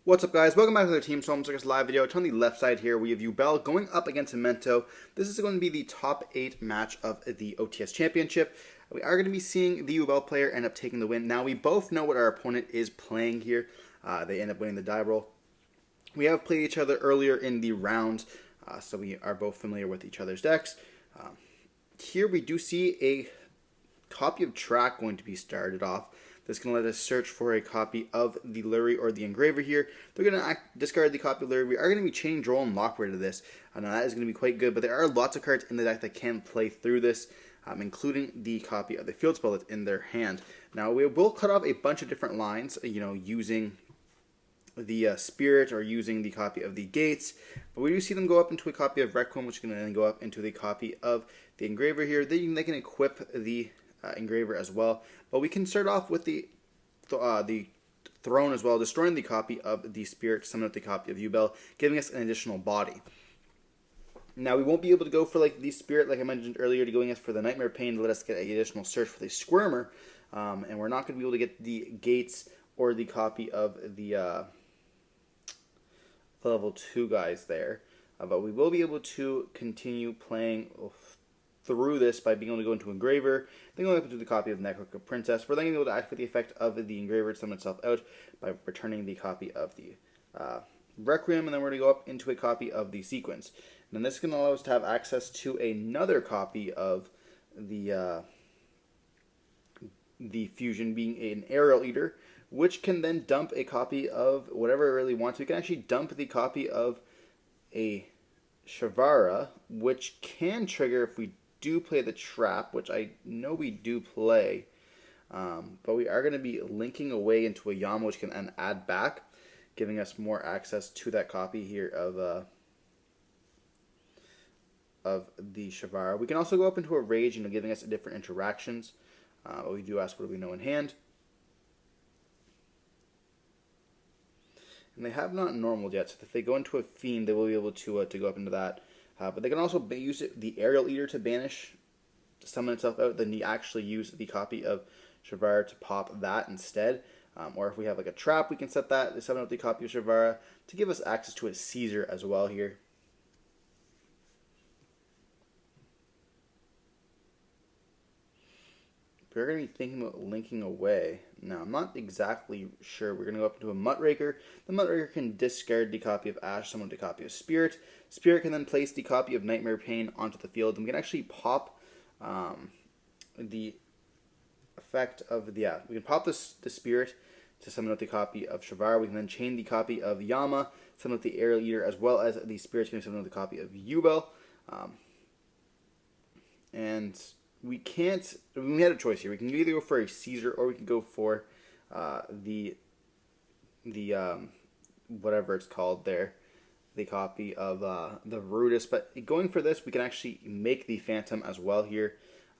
What's up, guys? Welcome back to the Team Solemn Circus live video. It's on the left side here. We have Yubel going up against Memento. This is going to be the top 8 match of the OTS Championship. We are going to be seeing the Yubel player end up taking the win. Now, we both know what our opponent is playing here. They end up winning the die roll. We have played each other earlier in the round, so we are both familiar with each other's decks. Here we do see a copy of Track going to be started off. That's going to let us search for a copy of the Lurie or the Engraver here. They're going to discard the copy of Lurie. We are going to be chaining Droll and Lockbird to this. Now that is going to be quite good, but there are lots of cards in the deck that can play through this, including the copy of the Field Spell that's in their hand. Now we will cut off a bunch of different lines, using the Spirit or using the copy of the Gates, but we do see them go up into a copy of Requiem, which is going to then go up into the copy of the Engraver here. They can equip the Engraver as well, but we can start off with the Throne as well, destroying the copy of the Spirit, summon up the copy of Yubel, giving us an additional body. Now we won't be able to go for the Spirit, like I mentioned earlier, to going for the Nightmare Pain to let us get an additional search for the Squirmer, and we're not going to be able to get the Gates or the copy of the level 2 guys there, but we will be able to continue playing through this by being able to go into Engraver, then going up into the copy of Necroca Princess. We're then going to be able to activate the effect of the Engraver to summon itself out by returning the copy of the Requiem, and then we're going to go up into a copy of the Sequence. And then this is going to allow us to have access to another copy of the Fusion, being an Aerial Eater, which can then dump a copy of whatever it really wants. We can actually dump the copy of a Shavara, which can trigger if we do play the Trap, which I know we do play, but we are going to be linking away into a Yama, which can then add back, giving us more access to that copy here of the Shavara. We can also go up into a Rage, giving us different interactions, but we do ask what do we know in hand. And they have not normaled yet, so if they go into a Fiend, they will be able to go up into that. But they can also use the Aerial Eater to banish, to summon itself out. Then you actually use the copy of Shavara to pop that instead. Or if we have a Trap, we can set that to summon out the copy of Shavara to give us access to a Caesar as well here. We're going to be thinking about linking away. Now, I'm not exactly sure. We're going to go up into a Muckraker. The Muckraker can discard the copy of Ash, summon the copy of Spirit. Spirit can then place the copy of Nightmare Pain onto the field. And we can actually pop the effect of we can pop the Spirit to summon out the copy of Shavara. We can then chain the copy of Yama, summon out the Aerial Eater, as well as the Spirit's going to summon out the copy of Yubel. And we had a choice here. We can either go for a Caesar or we can go for the whatever it's called there, the copy of the Rudis. But going for this, we can actually make the Phantom as well here,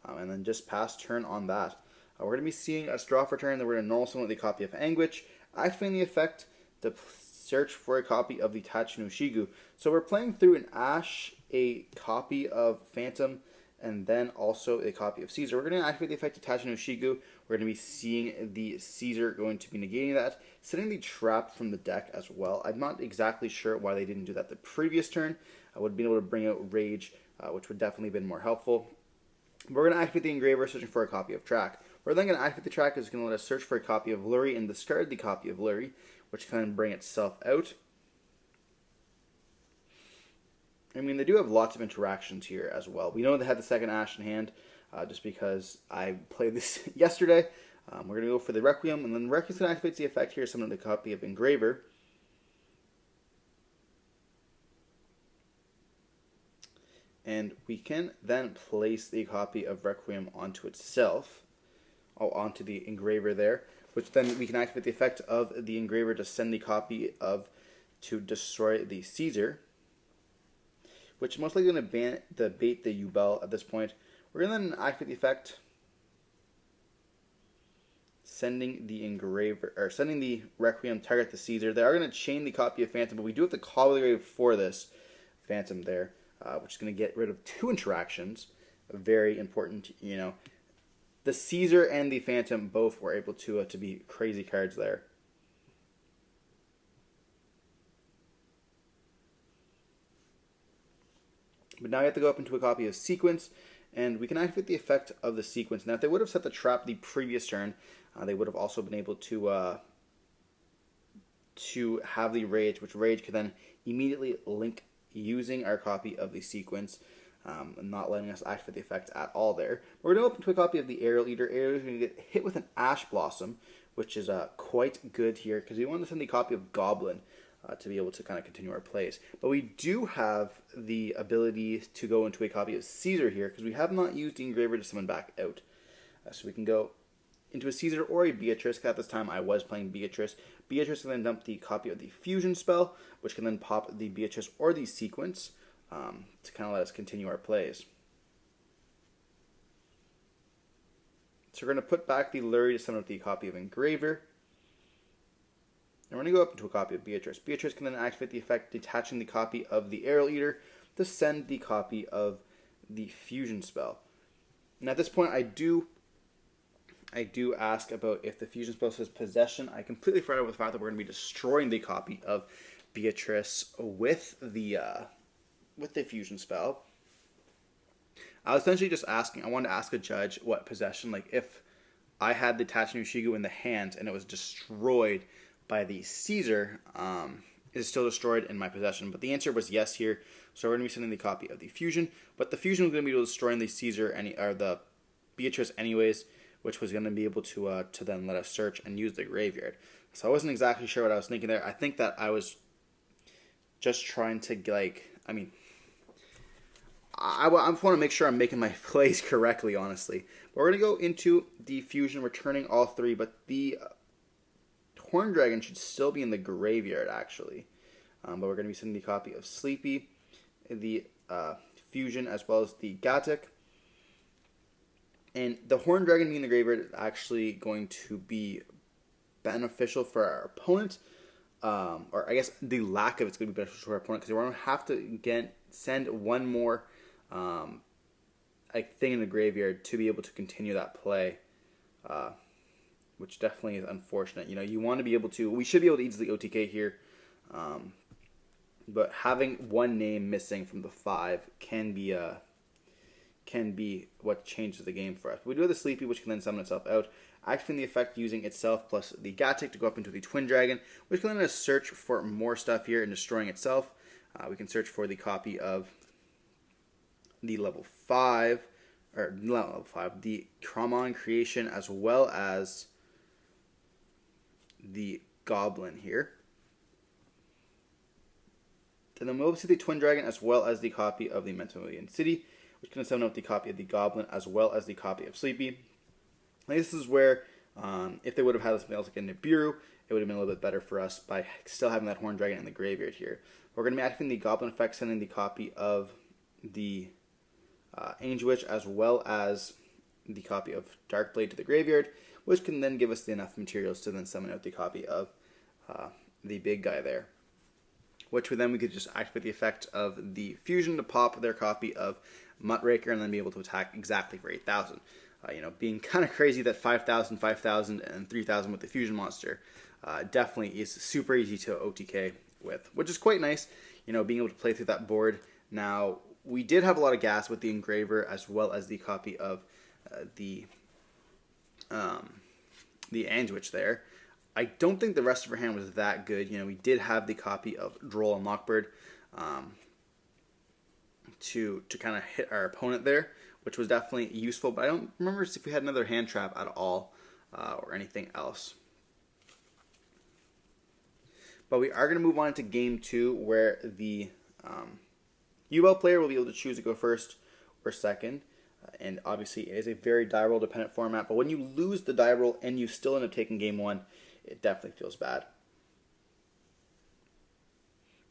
and then just pass turn on that. We're going to be seeing a draw for turn. Then we're going to normal summon the copy of Anguish, activating the effect to search for a copy of the Tachi no Shigu. So we're playing through an Ash, a copy of Phantom, and then also a copy of Caesar. We're going to activate the effect of Tachi no Shigu. We're going to be seeing the Caesar going to be negating that, setting the Trap from the deck as well. I'm not exactly sure why they didn't do that the previous turn. I would have been able to bring out Rage, which would definitely have been more helpful. We're going to activate the Engraver, searching for a copy of Track. We're then going to activate the Track, is going to let us search for a copy of Lurie and discard the copy of Lurie, which can bring itself out. I mean, they do have lots of interactions here as well. We know they had the second Ash in hand, just because I played this yesterday. We're going to go for the Requiem, and then Requiem's going to activate the effect here, summon the copy of Engraver. And we can then place the copy of Requiem onto itself, onto the Engraver there, which then we can activate the effect of the Engraver to send the copy to destroy the Caesar, which is most likely going to bait the Yubel at this point. We're going to then activate the effect, sending the Engraver, or sending the Requiem, target the Caesar. They are going to chain the copy of Phantom, but we do have to call the grave for this Phantom there, which is going to get rid of 2 interactions. Very important, The Caesar and the Phantom both were able to be crazy cards there. But now we have to go up into a copy of Sequence, and we can activate the effect of the Sequence. Now, if they would have set the trap the previous turn, they would have also been able to have the Rage, which Rage could then immediately link using our copy of the Sequence, and not letting us activate the effect at all there. We're going to open to a copy of the Aerial Eater. Aerial Eater is going to get hit with an Ash Blossom, which is quite good here, because we want to send the copy of Goblin to be able to kind of continue our plays. But we do have the ability to go into a copy of Caesar here, because we have not used the Engraver to summon back out. So we can go into a Caesar or a Beatrice. At this time I was playing Beatrice. Beatrice can then dump the copy of the Fusion spell, which can then pop the Beatrice or the Sequence to kind of let us continue our plays. So we're going to put back the Lurie to summon up the copy of Engraver. And we're going to go up into a copy of Beatrice. Beatrice can then activate the effect detaching the copy of the Aerial Eater to send the copy of the Fusion spell. And at this point I do ask about if the Fusion spell says Possession. I completely forgot about the fact that we're going to be destroying the copy of Beatrice with the Fusion spell. I was essentially just asking, I wanted to ask a judge what Possession, like if I had the Tachi Shigu in the hand and it was destroyed by the Caesar, is it still destroyed in my possession? But the answer was yes here, so we're going to be sending the copy of the Fusion, but the Fusion was going to be destroying the Caesar, or the Beatrice anyways, which was going to be able to then let us search and use the graveyard. So I wasn't exactly sure what I was thinking there. I think that I was just trying to, I want to make sure I'm making my plays correctly, honestly. But we're going to go into the Fusion, returning all three, but the Horn Dragon should still be in the graveyard, actually. But we're going to be sending the copy of Sleepy, the Fusion, as well as the Gatic. And the Horn Dragon being in the graveyard is actually going to be beneficial for our opponent. Or I guess the lack of it's going to be beneficial for our opponent, because we're going to have to send one more thing in the graveyard to be able to continue that play, which definitely is unfortunate. You want to be able to, we should be able to easily OTK here, but having one name missing from the 5 can be what changes the game for us. We do have the Sleepy, which can then summon itself out, activating the effect using itself plus the Gatic to go up into the Twin Dragon, which can then let us search for more stuff here and destroying itself. We can search for the copy of the level 5, or not level 5, the Kramon Creation, as well as the Goblin here. And then we'll see the Twin Dragon as well as the copy of the Memento City, which can summon up the copy of the Goblin as well as the copy of Sleepy. And this is where, if they would have had something else like a Nibiru, it would have been a little bit better for us by still having that Horn Dragon in the graveyard here. We're going to be activating the Goblin effect, sending the copy of the Angel Witch as well as the copy of Darkblade to the graveyard, which can then give us enough materials to then summon out the copy of the big guy there. Which we could just activate the effect of the Fusion to pop their copy of Muckraker and then be able to attack exactly for 8,000. Being kind of crazy that 5,000, 5,000, and 3,000 with the Fusion monster definitely is super easy to OTK with, which is quite nice, being able to play through that board. Now, we did have a lot of gas with the Engraver as well as the copy of the Anduich there. I don't think the rest of our hand was that good. We did have the copy of Droll and Lockbird to kind of hit our opponent there, which was definitely useful, but I don't remember if we had another hand trap at all or anything else. But we are going to move on to game 2, where the Yubel player will be able to choose to go first or second. And obviously it is a very die roll dependent format, but when you lose the die roll and you still end up taking game 1, it definitely feels bad.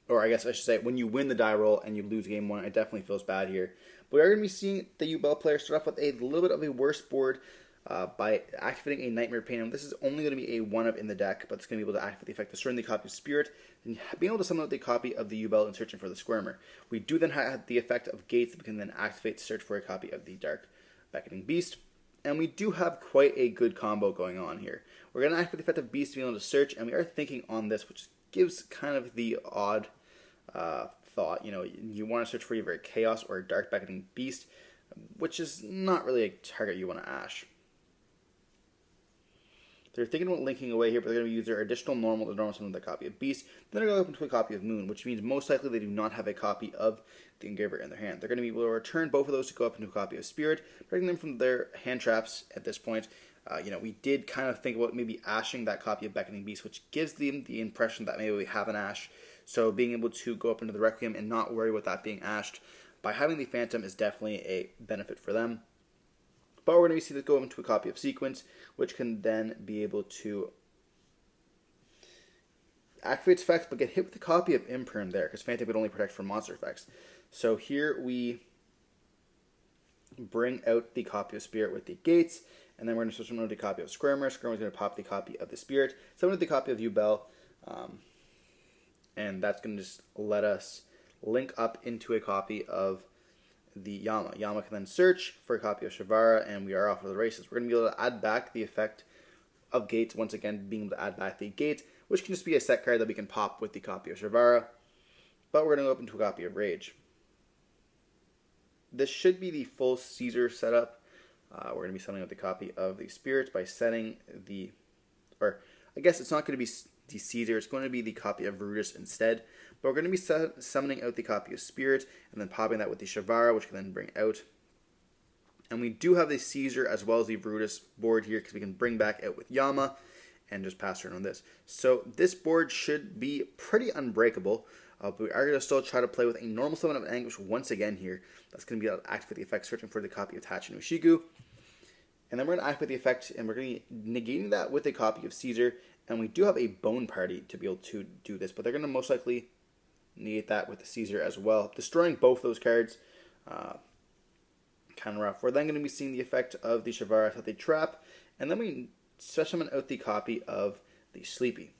Or I guess I should say, when you win the die roll and you lose game 1, it definitely feels bad here. But we are going to be seeing the Yubel player start off with a little bit of a worse board by activating a Nightmare Pain. And this is only going to be a 1-up in the deck, but it's going to be able to activate the effect, destroying the copy of Spirit, and being able to summon out the copy of the Yubel and searching for the Squirmer. We do then have the effect of Gates that we can then activate to search for a copy of the Dark Beckoning Beast. And we do have quite a good combo going on here. We're going to activate the effect of Beast to be able to search, and we are thinking on this, which gives kind of the odd thought. You want to search for either a Chaos or a Dark Beckoning Beast, which is not really a target you want to Ash. They're thinking about linking away here, but they're going to use their additional normal to normal summon with a copy of Beast. Then they're going to go up into a copy of Moon, which means most likely they do not have a copy of the Engraver in their hand. They're going to be able to return both of those to go up into a copy of Spirit, breaking them from their hand traps at this point. We did kind of think about maybe ashing that copy of Beckoning Beast, which gives them the impression that maybe we have an ash. So being able to go up into the Requiem and not worry about that being ashed by having the Phantom is definitely a benefit for them. But we're going to see this go into a copy of Sequence, which can then be able to activate its effects, but get hit with a copy of Imperm there, because Phantom would only protect from monster effects. So here we bring out the copy of Spirit with the Gates, and then we're going to switch them to the copy of Squirmer. Squirmer is going to pop the copy of the Spirit, summon the copy of Yubel, and that's going to just let us link up into a copy of the Yama. Yama can then search for a copy of Shavara, and we are off to the races. We're going to be able to add back the effect of Gates, once again being able to add back the Gate, which can just be a set card that we can pop with the copy of Shavara. But we're going to go up into a copy of Rage. This should be the full Caesar setup. We're going to be summoning up the copy of the Spirits by setting the... Or, I guess it's not going to be the Caesar, it's going to be the copy of Virudus instead. But we're going to be summoning out the copy of Spirit, and then popping that with the Shavara, which can then bring out. And we do have the Caesar as well as the Virudus board here, because we can bring back out with Yama, and just pass turn on this. So this board should be pretty unbreakable, but we are going to still try to play with a normal summon of Anguish once again here. That's going to be able to activate the effect, searching for the copy of Tachi no Shigu. And then we're going to activate the effect, and we're going to be negating that with a copy of Caesar. And we do have a Bone Party to be able to do this, but they're going to most likely negate that with the Caesar as well, destroying both those cards. Kind of rough. We're then going to be seeing the effect of the Shavara at the Trap, and then we special summon out the copy of the Sleepy.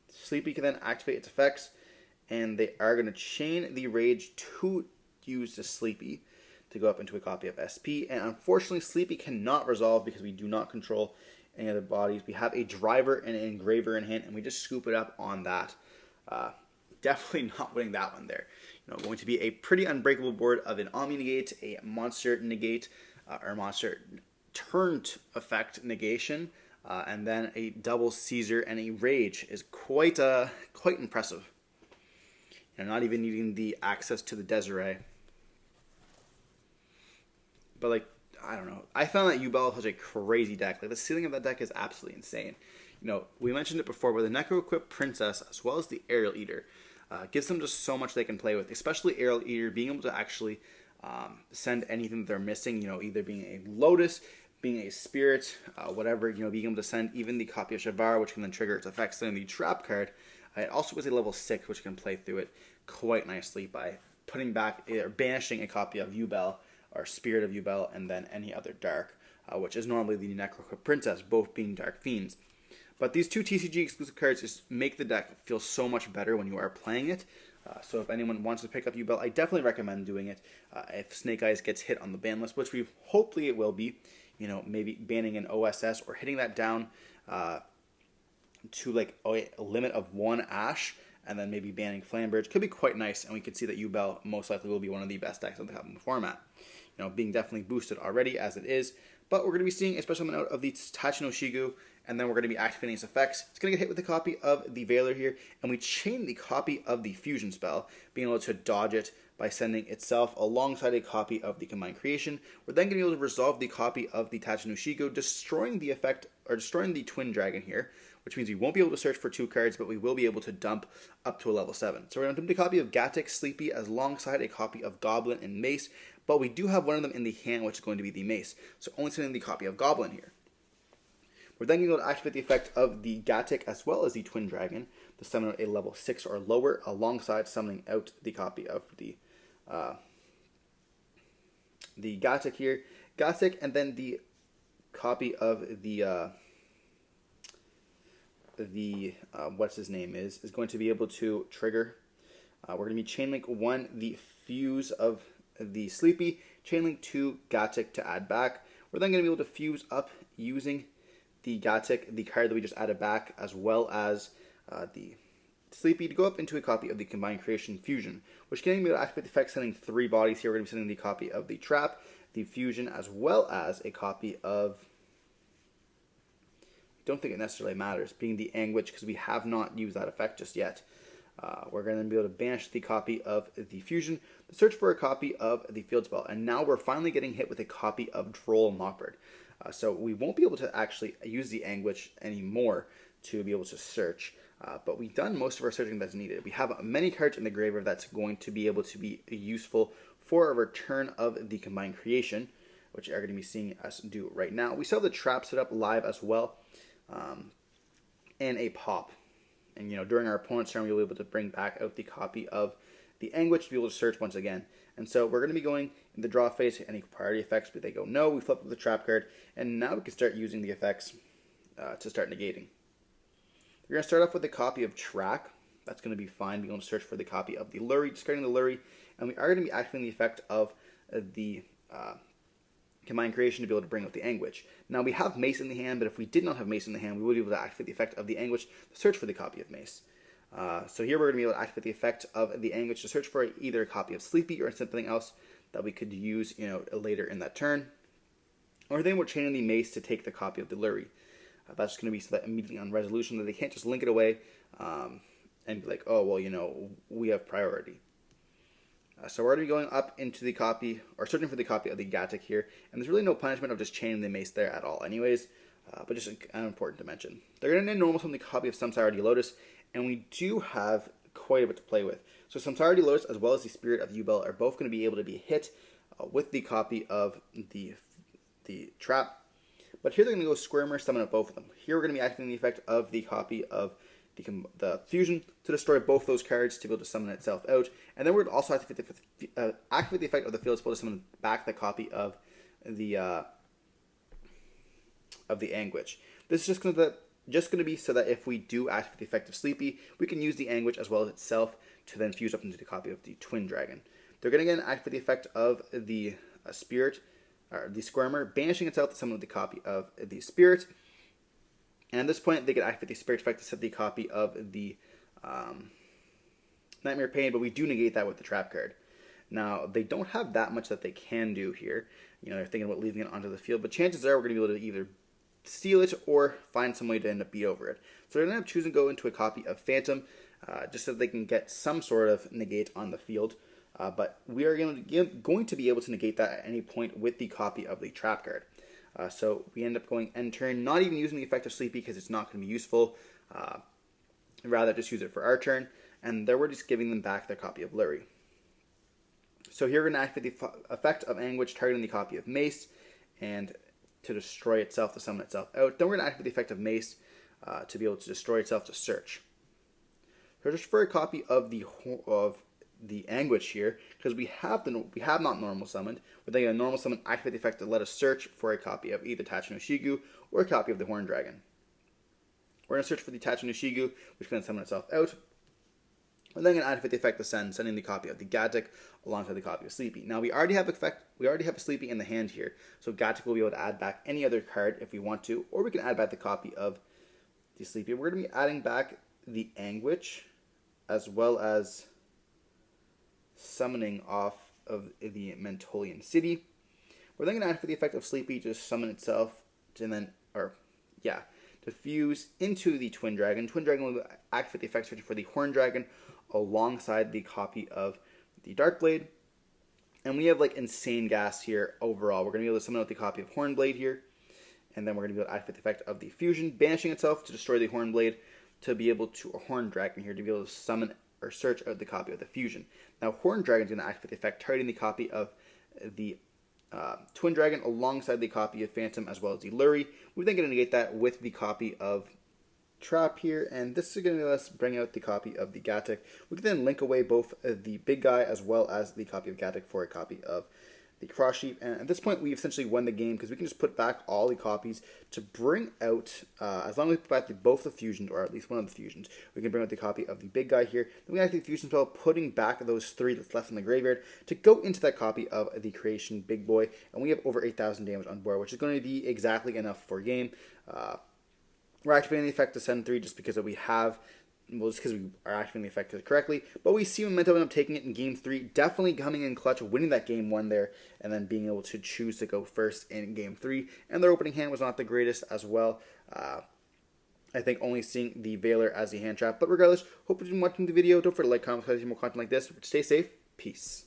Sleepy can then activate its effects, and they are going to chain the Rage to use the Sleepy to go up into a copy of SP, and unfortunately Sleepy cannot resolve because we do not control any other bodies. We have a Driver and an Engraver in hand, and we just scoop it up on that. Definitely not winning that one there. Going to be a pretty unbreakable board of an Omni Negate, a Monster Negate, or Monster Turned Effect Negation, and then a double Caesar and a Rage is quite impressive. Not even needing the access to the Desiree. But I don't know. I found that Yubel has a crazy deck. The ceiling of that deck is absolutely insane. We mentioned it before, but the Necro-equipped Princess, as well as the Aerial Eater, gives them just so much they can play with, especially Aerial Eater, being able to actually send anything that they're missing, either being a Lotus, being a Spirit, whatever, being able to send even the copy of Shavara, which can then trigger its effects, sending the Trap card. It also is a level 6, which can play through it quite nicely by putting back, or banishing a copy of Yubel, or Spirit of Yubel, and then any other Dark, which is normally the Necro-equipped Princess, both being Dark Fiends. But these two TCG exclusive cards just make the deck feel so much better when you are playing it. So if anyone wants to pick up Yubel, I definitely recommend doing it. If Snake Eyes gets hit on the ban list, which hopefully it will be, maybe banning an OSS or hitting that down to a limit of 1 Ash, and then maybe banning Flamberge could be quite nice, and we could see that Yubel most likely will be one of the best decks on the Carbon format. Being definitely boosted already as it is, but we're going to be seeing a special amount of the Tachi no Shigu, and then we're going to be activating its effects. It's going to get hit with a copy of the Veiler here, and we chain the copy of the Fusion spell, being able to dodge it by sending itself alongside a copy of the Combined Creation. We're then going to be able to resolve the copy of the Tachi no Shigu, destroying the effect, or destroying the Twin Dragon here, which means we won't be able to search for 2 cards, but we will be able to dump up to a level 7. So we're going to dump the copy of Gatic, Sleepy, alongside a copy of Goblin and Mace, but we do have one of them in the hand, which is going to be the Mace. So only sending the copy of Goblin here. We're then going to be able to activate the effect of the Gatic as well as the Twin Dragon to summon out a level 6 or lower, alongside summoning out the copy of the Gatic here. Gatic, and then the copy of the what's his name is going to be able to trigger. We're going to be Chainlink 1, the Fuse of the Sleepy, Chainlink 2, Gatic to add back. We're then going to be able to fuse up using the Gatic, the card that we just added back, as well as the Sleepy to go up into a copy of the Combined Creation Fusion, which can be able to activate the effect sending 3 bodies here. We're going to be sending the copy of the Trap, the Fusion, as well as a copy of, I don't think it necessarily matters, being the Anguish, because we have not used that effect just yet. We're going to be able to banish the copy of the Fusion, to search for a copy of the Field Spell, and now we're finally getting hit with a copy of Droll Knockbird. So we won't be able to actually use the Anguish anymore to be able to search, but we've done most of our searching that's needed. We have many cards in the graveyard that's going to be able to be useful for a return of the Combined Creation, which you're going to be seeing us do right now. We still have the Trap set up live as well, and a Pop. And, during our opponent's turn, we'll be able to bring back out the copy of the Anguish to be able to search once again. And so we're going to be going in the draw phase, any priority effects, but they go no, we flip up the Trap card, and now we can start using the effects to start negating. We're going to start off with a copy of Track. That's going to be fine. We're going to search for the copy of the Lurry, discarding the Lurry, and we are going to be activating the effect of the Combined Creation to be able to bring out the Anguish. Now we have Mace in the hand, but if we did not have Mace in the hand, we would be able to activate the effect of the Anguish to search for the copy of Mace. So here we're going to be able to activate the effect of the Anguish to search for either a copy of Sleepy or something else that we could use, later in that turn. Or then we're chaining the Mace to take the copy of the Lurry. That's going to be so that immediately on resolution that they can't just link it away and be like, oh, well, we have priority. So we're going to be going up into the copy, or searching for the copy of the Gatic here, and there's really no punishment of just chaining the Mace there at all anyways, but just important to mention. They're going to normal summon the copy of Samsara Lotus, and we do have quite a bit to play with. So Samsara Lotus as well as the Spirit of Yubel are both going to be able to be hit with the copy of the Trap, but here they're going to go Squirmer, summon up both of them. Here we're going to be activating the effect of the copy of the Fusion to destroy both those cards to be able to summon itself out, and then we're going to also activate the effect of the Field Spell to summon back the copy of the Anguish. This is just going to be so that if we do activate the effect of Sleepy, we can use the Anguish as well as itself to then fuse up into the copy of the Twin Dragon. They're going to again activate the effect of the Spirit, or the Squirmer, banishing itself to summon the copy of the Spirit. And at this point, they can activate the Spirit effect to set the copy of the Nightmare Pain, but we do negate that with the Trap card. Now, they don't have that much that they can do here. They're thinking about leaving it onto the field, but chances are we're going to be able to either steal it or find some way to end up beat over it. So they're going to end up choosing to go into a copy of Phantom, just so they can get some sort of negate on the field. But we are going to be able to negate that at any point with the copy of the Trap card. So we end up going end turn, not even using the effect of Sleepy because it's not going to be useful. Rather just use it for our turn, and there we're just giving them back their copy of Lurry. So here we're going to activate the effect of Anguish targeting the copy of Mace, and to destroy itself to summon itself out. Then we're going to activate the effect of Mace to be able to destroy itself to search. Search for a copy of the Anguish here, because we have not normal summoned. We're then going to normal summon, activate the effect to let us search for a copy of either Tachi no Shigu or a copy of the Horn Dragon. We're going to search for the Tachi no Shigu, which is going to summon itself out. We're then going to activate the effect of sending the copy of the Gatic alongside the copy of Sleepy. Now we already have a Sleepy in the hand here, so Gatic will be able to add back any other card if we want to, or we can add back the copy of the Sleepy. We're going to be adding back the Anguish, as well as summoning off of the Mentolian City. We're then going to activate the effect of Sleepy to summon itself to fuse into the Twin Dragon. Twin Dragon will activate the effect searching for the Horn Dragon alongside the copy of the Darkblade. And we have insane gas here overall. We're going to be able to summon out the copy of Hornblade here, and then we're going to be able to activate the effect of the Fusion, banishing itself to destroy the Hornblade, to be able to a Horn Dragon here to be able to summon or search out the copy of the Fusion. Now Horn Dragon is going to activate the effect targeting the copy of the Twin Dragon alongside the copy of Phantom as well as the Lurry. We're then going to negate that with the copy of Trap here, and this is going to let us bring out the copy of the Gatic. We can then link away both the big guy as well as the copy of Gatic for a copy of the Cross Sheep, and at this point we essentially won the game because we can just put back all the copies to bring out, as long as we put back both the fusions, or at least one of the fusions, we can bring out the copy of the big guy here. Then we activate the fusion spell, putting back those 3 that's left in the graveyard to go into that copy of the Creation Big Boy, and we have over 8,000 damage on board, which is going to be exactly enough for game. We're activating the effect to send 3 just because we have well, just because we are activating the effect correctly. But we see Memento end up taking it in Game 3, definitely coming in clutch, winning that Game 1 there, and then being able to choose to go first in Game 3. And their opening hand was not the greatest as well. I think only seeing the Veiler as the hand trap. But regardless, hope you've been watching the video. Don't forget to like, comment, subscribe, see more content like this. Stay safe. Peace.